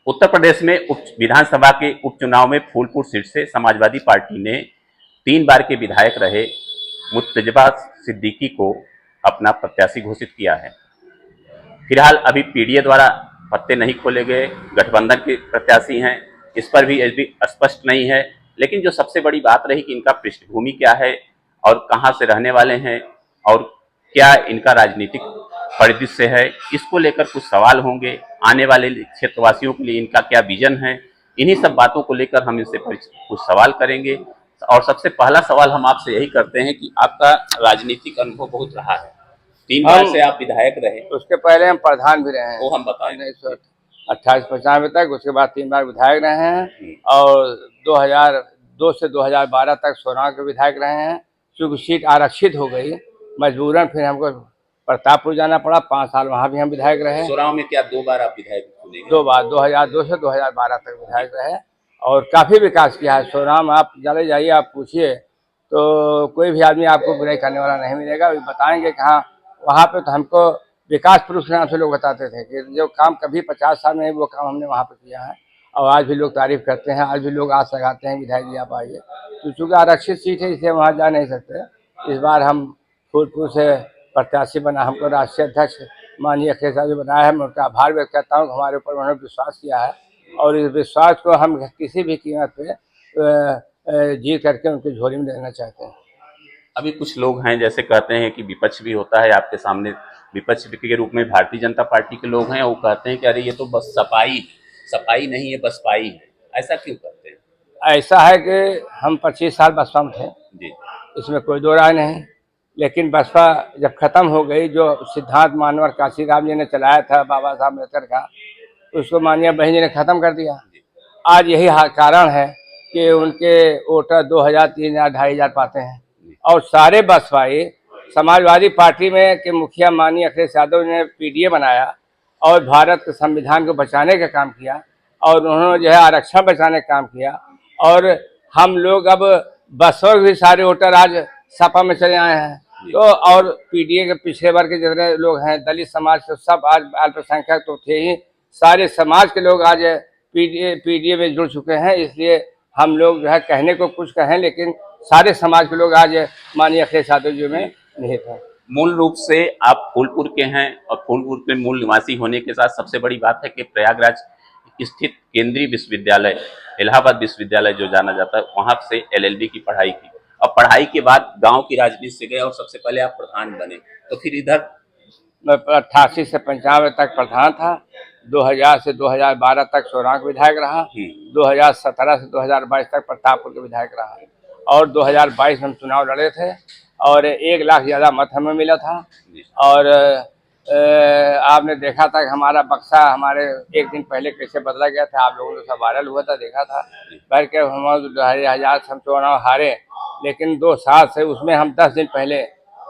उत्तर प्रदेश में विधानसभा के उपचुनाव में फूलपुर सीट से समाजवादी पार्टी ने 3 बार के विधायक रहे मुर्तजा सिद्दीकी को अपना प्रत्याशी घोषित किया है। फिलहाल अभी पीडीए द्वारा पत्ते नहीं खोले गए, गठबंधन के प्रत्याशी हैं, इस पर भी अभी स्पष्ट नहीं है। लेकिन जो सबसे बड़ी बात रही कि इनका पृष्ठभूमि क्या है और कहां से रहने वाले हैं और क्या इनका राजनीतिक परिदृश्य है, इसको लेकर कुछ सवाल होंगे। आने वाले क्षेत्रवासियों के लिए इनका क्या विजन है, इन्हीं सब बातों को लेकर हम इनसे कुछ सवाल करेंगे। और सबसे पहला सवाल हम आपसे यही करते हैं कि आपका राजनीतिक अनुभव बहुत रहा है, 3 बार से आप विधायक रहे, उसके पहले हम प्रधान भी रहे हैं, वो हम बताएं। 1998-95 तक, उसके बाद 3 बार विधायक रहे हैं और 2002 से 2012 तक सोनार के विधायक रहे हैं। चूँकि सीट आरक्षित हो गई मजबूरन, फिर हमको प्रतापपुर जाना पड़ा, 5 साल वहाँ भी हम विधायक रहे। सोनार में क्या 2 बार आप विधायक चुने? 2 बार, 2002 से 2012 तक विधायक रहे और काफ़ी विकास किया है सोनार में। आप चले जाइए, आप पूछिए तो कोई भी आदमी आपको बुराई करने वाला नहीं मिलेगा। बताएंगे कि हाँ, वहाँ पे तो हमको विकास पुरुष के नाम से लोग बताते थे कि जो काम कभी 50 साल में वो काम हमने वहाँ पे किया है और आज भी लोग तारीफ करते हैं, आज भी लोग आस लगाते हैं विधायक जी आप आइए। तो चूँकि आरक्षित सीट है इसलिए वहाँ जा नहीं सकते। इस बार हम फूलपुर से प्रत्याशी बना, हमको राष्ट्रीय अध्यक्ष माननीय अखिलेश साहब जी बनाया है। मैं उनका आभार व्यक्त करता हूँ, हमारे ऊपर उन्होंने विश्वास किया है और इस विश्वास को हम किसी भी कीमत पे जीत करके उनकी झोली में देना चाहते हैं। अभी कुछ लोग हैं जैसे कहते हैं कि विपक्ष भी होता है, आपके सामने विपक्ष के रूप में भारतीय जनता पार्टी के लोग हैं, वो कहते हैं कि अरे ये तो बस सफाई नहीं है, बसपाई है। ऐसा क्यों करते हैं? ऐसा है कि हम 25 साल बसपा में थे जी, इसमें कोई दो राय नहीं। लेकिन बसपा जब खत्म हो गई, जो सिद्धांत मानवर काशीराम जी ने चलाया था बाबा साहब अम्बेडकर का, उसको माननीय बहन जी ने खत्म कर दिया। आज यही कारण है कि उनके वोटर 2000, 3000, 2500 पाते हैं और सारे बसपाई समाजवादी पार्टी में के मुखिया माननीय अखिलेश यादव ने पीडीए बनाया और भारत के संविधान को बचाने का काम किया और उन्होंने जो है आरक्षण बचाने का काम किया। और हम लोग अब बसपा भी सारे वोटर आज सपा में चले आए हैं। तो और पीडीए के पिछड़े वर्ग के जितने लोग हैं, दलित समाज के सब आज अल्पसंख्यक तो थे ही, सारे समाज के लोग आज पीडीए में जुड़ चुके हैं। इसलिए हम लोग जो है कहने को कुछ कहें, लेकिन सारे समाज के लोग आज माननीय अखिलेश यादव जी में निहित है। मूल रूप से आप फूलपुर के हैं और फूलपुर के मूल निवासी होने के साथ सबसे बड़ी बात है कि प्रयागराज स्थित केंद्रीय विश्वविद्यालय, इलाहाबाद विश्वविद्यालय जो जाना जाता है, वहां से एलएलबी की पढ़ाई की और पढ़ाई के बाद गांव की राजनीति से गए और सबसे पहले आप प्रधान बने। तो फिर इधर 88 से 95 तक प्रधान था, 2000 से 2012 तक सोनार का विधायक रहा, 2017 से 2022 तक प्रतापपुर के विधायक रहा और 2022 में हम चुनाव लड़े थे और 1 लाख ज़्यादा मत हमें मिला था। और आपने देखा था कि हमारा बक्सा हमारे एक दिन पहले कैसे बदला गया था, आप लोगों ने सब वायरल हुआ था, देखा था। बल्कि हम 2000 से हम चुनाव हारे, लेकिन 2 साल से उसमें हम 10 दिन पहले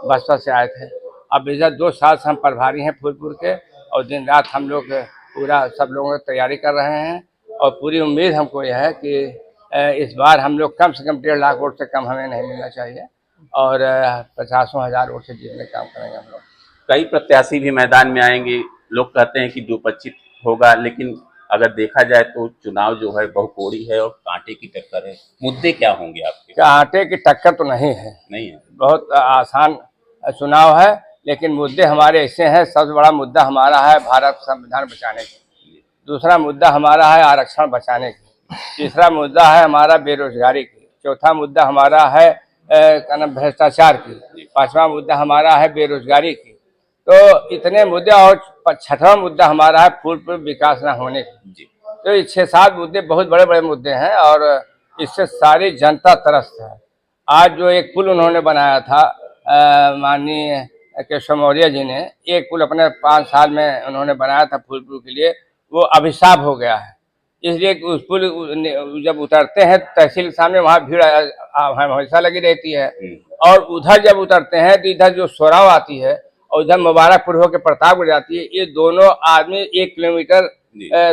बसपा से आए थे। अब इधर 2 साल से हम प्रभारी हैं फूलपुर के और दिन रात हम लोग पूरा सब लोगों की तैयारी कर रहे हैं और पूरी उम्मीद हमको यह है कि इस बार हम लोग कम से कम 1.5 लाख वोट से कम हमें नहीं मिलना चाहिए और 50,000 वोट से जीतने का काम करेंगे हम लोग। कई प्रत्याशी भी मैदान में आएंगे, लोग कहते हैं कि द्विपक्षीय होगा, लेकिन अगर देखा जाए तो चुनाव जो है बहुकोणी है और कांटे की टक्कर है। मुद्दे क्या होंगे आपके? कांटे की टक्कर तो नहीं है, बहुत आसान चुनाव है, लेकिन मुद्दे हमारे ऐसे हैं। सबसे बड़ा मुद्दा हमारा है भारत संविधान बचाने की, दूसरा मुद्दा हमारा है आरक्षण बचाने की, तीसरा मुद्दा है हमारा बेरोजगारी की, चौथा मुद्दा हमारा है भ्रष्टाचार की, 5वां मुद्दा हमारा है बेरोजगारी की। तो इतने मुद्दे और 6वां मुद्दा हमारा है फूलपुर विकास न होने की। तो ये 6-7 मुद्दे बहुत बड़े बड़े मुद्दे हैं और इससे सारी जनता त्रस्त है। आज जो एक पुल उन्होंने बनाया था माननीय केशव मौर्य जी ने, एक पुल अपने 5 साल में उन्होंने बनाया था फूलपुर के लिए, वो अभिशाप हो गया है। इसलिए उस पुल जब उतरते हैं तहसील के सामने, वहाँ भीड़ हमेशा लगी रहती है और उधर जब उतरते हैं तो इधर जो सोराव आती है और उधर मुबारकपुर होकर प्रतापगढ़ जाती है, ये दोनों आदमी 1 किलोमीटर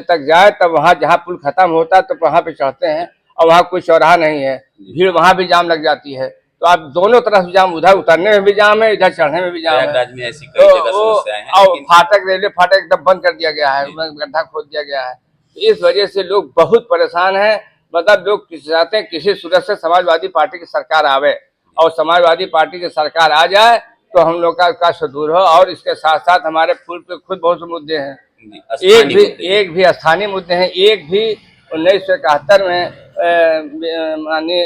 तक जाए तब वहाँ जहाँ पुल खत्म होता है तो वहाँ पे चढ़ते हैं और वहाँ कोई चौराहा नहीं है, भीड़ वहाँ भी जाम लग जाती है। तो आप दोनों तरफ जाम, उधर उतरने में भी जाम है, इधर चढ़ने में भी जाम है। में ऐसी कई जगह समस्याएं हैं, और फाटक, रेलवे फाटक एकदम बंद कर दिया गया है, गड्ढा खोद दिया गया है। इस वजह से लोग बहुत परेशान हैं। मतलब लोग चाहते हैं किसी सूरत से समाजवादी पार्टी की सरकार आवे, और समाजवादी पार्टी की सरकार आ जाए तो हम लोग का कष्ट दूर हो। और इसके साथ साथ हमारे फूलपुर खुद बहुत से मुद्दे हैं, एक भी स्थानीय मुद्दे हैं। एक भी 1971 में माननीय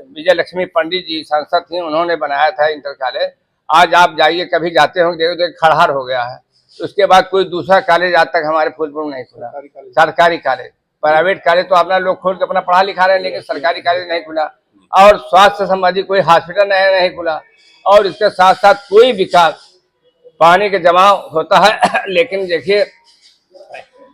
विजय लक्ष्मी पंडित जी सांसद थी, उन्होंने बनाया था इंटर कॉलेज। आज आप जाइए, कभी जाते होंगे, देखो खड़हार हो गया है। उसके बाद कोई दूसरा कॉलेज आज तक हमारे फूलपुर में नहीं खुला, सरकारी कॉलेज। प्राइवेट कॉलेज तो अपना लोग खोल के अपना पढ़ा लिखा रहे हैं, लेकिन सरकारी कॉलेज नहीं खुला। और स्वास्थ्य संबंधी कोई हॉस्पिटल नहीं खुला। और इसके साथ साथ कोई विकास, पानी के जमाव होता है लेकिन देखिए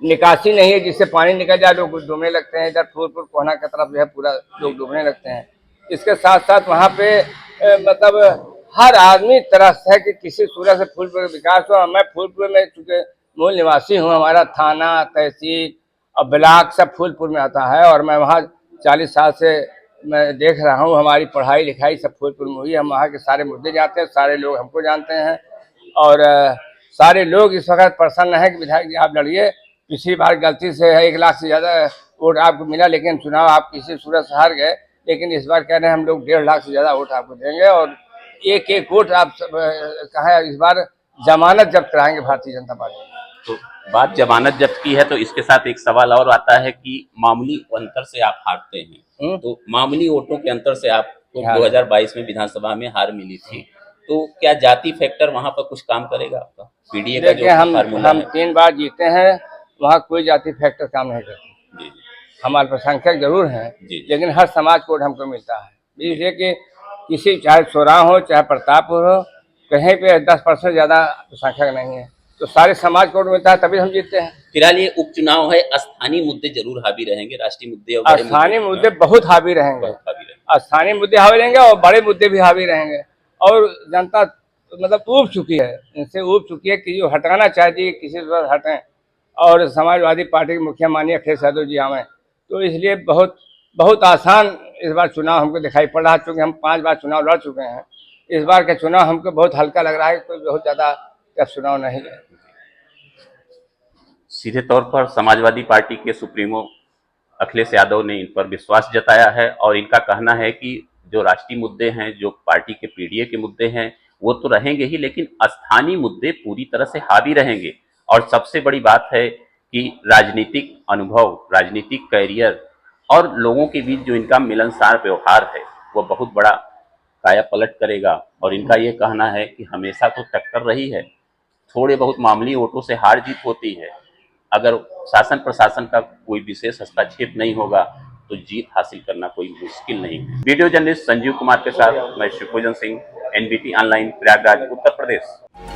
निकासी नहीं है, जिससे पानी निकल जाए लोग डूबने लगते हैं। इधर फूलपुर कोहना की तरफ जो है पूरा लोग डूबने लगते हैं। इसके साथ साथ वहाँ पे मतलब हर आदमी तरस है कि किसी सूरत से फूलपुर का विकास हो। मैं फूलपुर में चूंकि मूल निवासी हूँ, हमारा थाना, तहसील और ब्लॉक सब फूलपुर में आता है, और मैं वहाँ 40 साल से मैं देख रहा हूँ। हमारी पढ़ाई लिखाई सब फूलपुर में हुई। हम वहाँ के सारे मुद्दे जानते हैं, सारे लोग हमको जानते हैं। और सारे लोग इस वक्त प्रसन्न है कि विधायक जी आप लड़िए। पिछली बार गलती से 1 लाख से ज़्यादा वोट आपको मिला, लेकिन चुनाव आप किसी सूरत से हार गए। लेकिन इस बार कह रहे हैं हम लोग 1.5 लाख से ज़्यादा वोट आपको देंगे, और एक वोट आप कहा इस बार जमानत जब्त कराएंगे भारतीय जनता पार्टी। तो बात जमानत जब्त की है, तो इसके साथ एक सवाल और आता है कि मामूली अंतर से आप हारते हैं, तो मामूली वोटों के अंतर से आपको 2022 में विधानसभा में हार मिली थी, तो क्या जाति फैक्टर वहां पर कुछ काम करेगा आपका? पीडीए का जो फार्मूला है, 3 बार जीते हैं, वहाँ कोई जाति फैक्टर काम नहीं करता। हमारे अल्पसंख्यक जरूर हैं, लेकिन हर समाज कोड हमको मिलता है। इसलिए कि किसी चाहे सोरा हो चाहे प्रतापपुर हो, कहीं पे 10% ज्यादा अल्पसंख्यक नहीं है, तो सारे समाज कोड मिलता है, तभी हम जीतते हैं। फिलहाल ये उपचुनाव है, स्थानीय मुद्दे जरूर हावी रहेंगे, राष्ट्रीय मुद्दे और स्थानीय मुद्दे बहुत हावी रहेंगे, स्थानीय मुद्दे हावी रहेंगे और बड़े मुद्दे भी हावी रहेंगे। और जनता मतलब ऊब चुकी है, इनसे ऊब चुकी है कि जो हटाना चाहती है किसी से हटें, और समाजवादी पार्टी के मुखिया माननीय अखिलेश यादव जी आवे। तो इसलिए बहुत आसान इस बार चुनाव हमको दिखाई पड़ रहा, क्योंकि हम 5 बार चुनाव लड़ चुके हैं। इस बार का चुनाव हमको बहुत हल्का लग रहा है, कोई बहुत ज़्यादा चुनाव नहीं है। सीधे तौर पर समाजवादी पार्टी के सुप्रीमो अखिलेश यादव ने इन पर विश्वास जताया है, और इनका कहना है कि जो राष्ट्रीय मुद्दे हैं, जो पार्टी के पीडीए के मुद्दे हैं, वो तो रहेंगे ही, लेकिन स्थानीय मुद्दे पूरी तरह से हावी रहेंगे। और सबसे बड़ी बात है कि राजनीतिक अनुभव, राजनीतिक कैरियर और लोगों के बीच जो इनका मिलनसार व्यवहार है, वो बहुत बड़ा काया पलट करेगा। और इनका ये कहना है कि हमेशा तो टक्कर रही है, थोड़े बहुत मामूली वोटों से हार जीत होती है। अगर शासन प्रशासन का कोई विशेष हस्तक्षेप नहीं होगा तो जीत हासिल करना कोई मुश्किल नहीं है। वीडियो जर्नलिस्ट संजीव कुमार के साथ मैं शिवपूजन सिंह, एनबीटी ऑनलाइन, प्रयागराज, उत्तर प्रदेश।